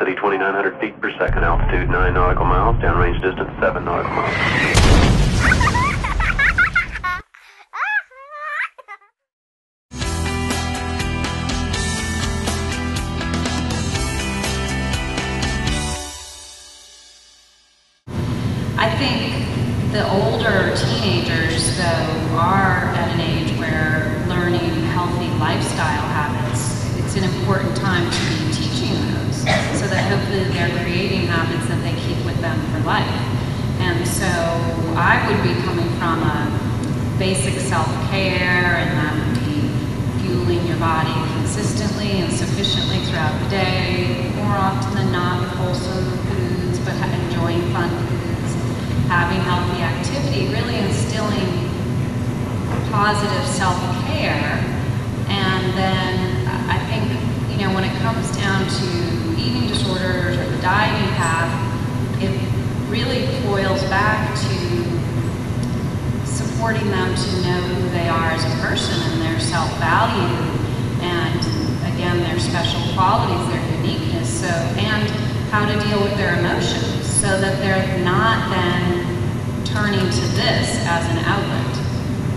velocity 2,900 feet per second, altitude 9 nautical miles, downrange distance 7 nautical miles. I think the older teenagers, though, are at an age where learning healthy lifestyle habits, it's an important time to be teaching those, so that hopefully they're creating habits that they keep with them for life. And so I would be coming from a basic self-care, and that would be fueling your body consistently and sufficiently throughout the day, more often than not with wholesome foods, but enjoying fun foods, having healthy activity, really instilling positive self-care. And then I think, you know, when it comes down to eating disorders or the dieting path, it really boils back to supporting them to know who they are as a person and their self-value, and again, their special qualities, their uniqueness, so, and how to deal with their emotions, so that they're not then turning to this as an outlet.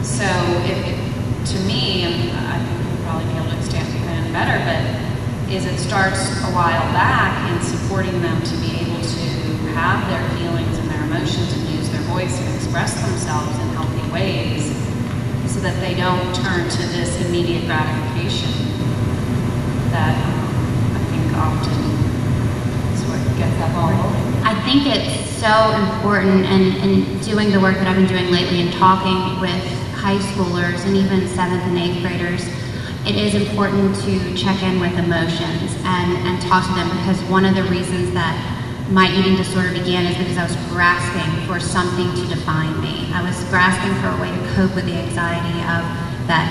So to me, and I think you'll probably be able to expand better, but is it starts a while back in supporting them to be able to have their feelings and their emotions and use their voice and express themselves in healthy ways, so that they don't turn to this immediate gratification that I think often is what gets that ball rolling. I think it's so important, and doing the work that I've been doing lately and talking with high schoolers and even 7th and 8th graders, it is important to check in with emotions and talk to them, because one of the reasons that my eating disorder began is because I was grasping for something to define me. I was grasping for a way to cope with the anxiety of that,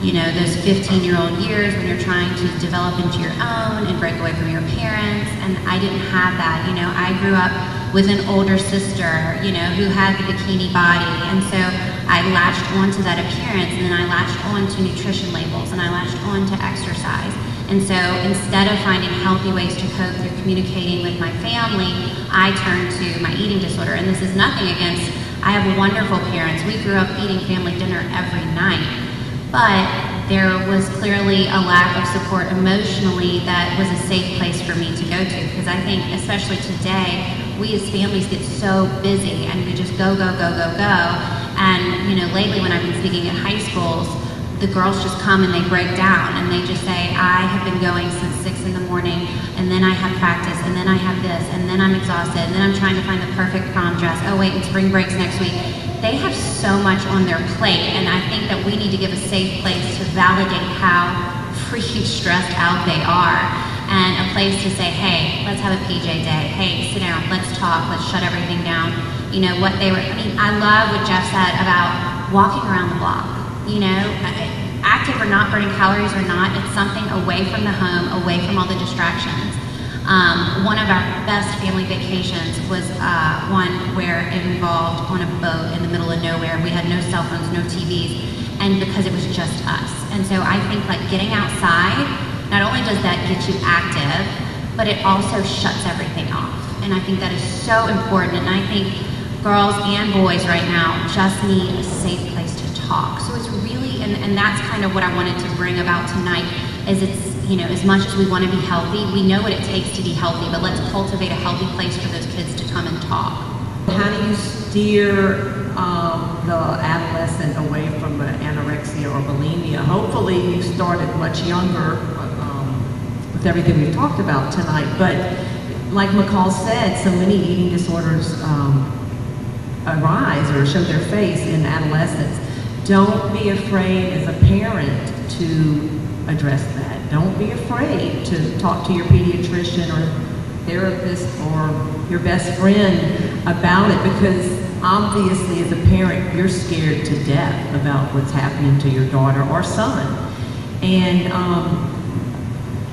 you know, those 15-year-old years when you're trying to develop into your own and break away from your parents, and I didn't have that. You know, I grew up with an older sister, you know, who had the bikini body, and so I latched onto that appearance, and then I latched onto nutrition labels, and I latched onto exercise. And so instead of finding healthy ways to cope through communicating with my family, I turned to my eating disorder. And this is nothing against, I have wonderful parents. We grew up eating family dinner every night. But there was clearly a lack of support emotionally that was a safe place for me to go to. Because I think, especially today, we as families get so busy and we just go. And, you know, lately when I've been speaking at high schools, the girls just come and they break down and they just say, I have been going since 6 in the morning, and then I have practice, and then I have this, and then I'm exhausted, and then I'm trying to find the perfect prom dress. Oh wait, and spring break's next week. They have so much on their plate, and I think that we need to give a safe place to validate how freaking stressed out they are, and a place to say, hey, let's have a PJ day. Hey, sit down, let's talk, let's shut everything down. You know, what they were, I mean, I love what Jeff said about walking around the block. You know, active or not, burning calories or not, it's something away from the home, away from all the distractions. One of our best family vacations was one where it involved on a boat in the middle of nowhere. We had no cell phones, no TVs, and because it was just us. And so I think like getting outside, not only does that get you active, but it also shuts everything off. And I think that is so important. And I think girls and boys right now just need a safe place to talk. So it's really, and that's kind of what I wanted to bring about tonight, is it's, you know, as much as we want to be healthy, we know what it takes to be healthy, but let's cultivate a healthy place for those kids to come and talk. How do you steer the adolescent away from anorexia or bulimia? Hopefully you started much younger with everything we've talked about tonight, but like McCall said, so many eating disorders arise or show their face in adolescence. Don't be afraid as a parent to address that. Don't be afraid to talk to your pediatrician or therapist or your best friend about it, because obviously as a parent you're scared to death about what's happening to your daughter or son. And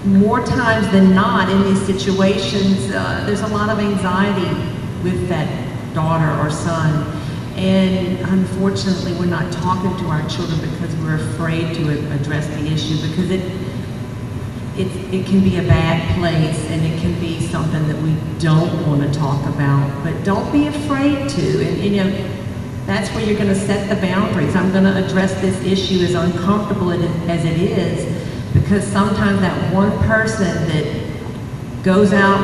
more times than not in these situations, there's a lot of anxiety with that daughter or son. And unfortunately, we're not talking to our children because we're afraid to address the issue, because it can be a bad place, and it can be something that we don't want to talk about, but don't be afraid to. And you know, that's where you're going to set the boundaries. I'm going to address this issue as uncomfortable as it is, because sometimes that one person that goes out,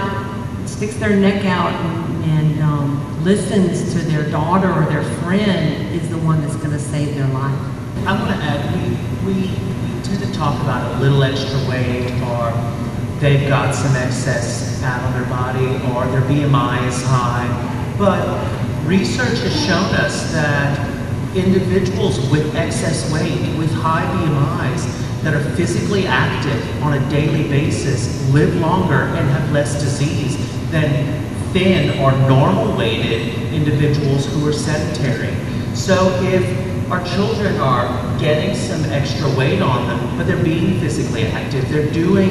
sticks their neck out and listens to their daughter or their friend is the one that's going to save their life. I want to add, we tend to talk about a little extra weight, or they've got some excess fat on their body, or their BMI is high, but research has shown us that individuals with excess weight, with high BMIs, that are physically active on a daily basis live longer and have less disease than thin or normal weighted individuals who are sedentary. So if our children are getting some extra weight on them, but they're being physically active, they're doing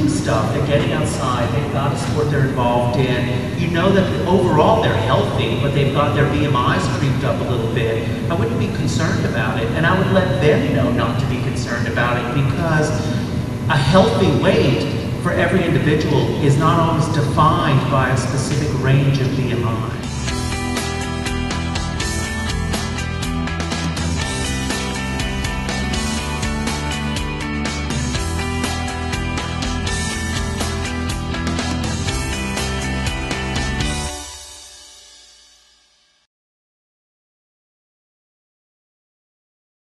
stuff, they're getting outside, they've got a sport they're involved in, you know that overall they're healthy, but they've got their BMIs creeped up a little bit, I wouldn't be concerned about it. And I would let them know not to be concerned about it, because a healthy weight for every individual is not always defined by a specific range of BMI.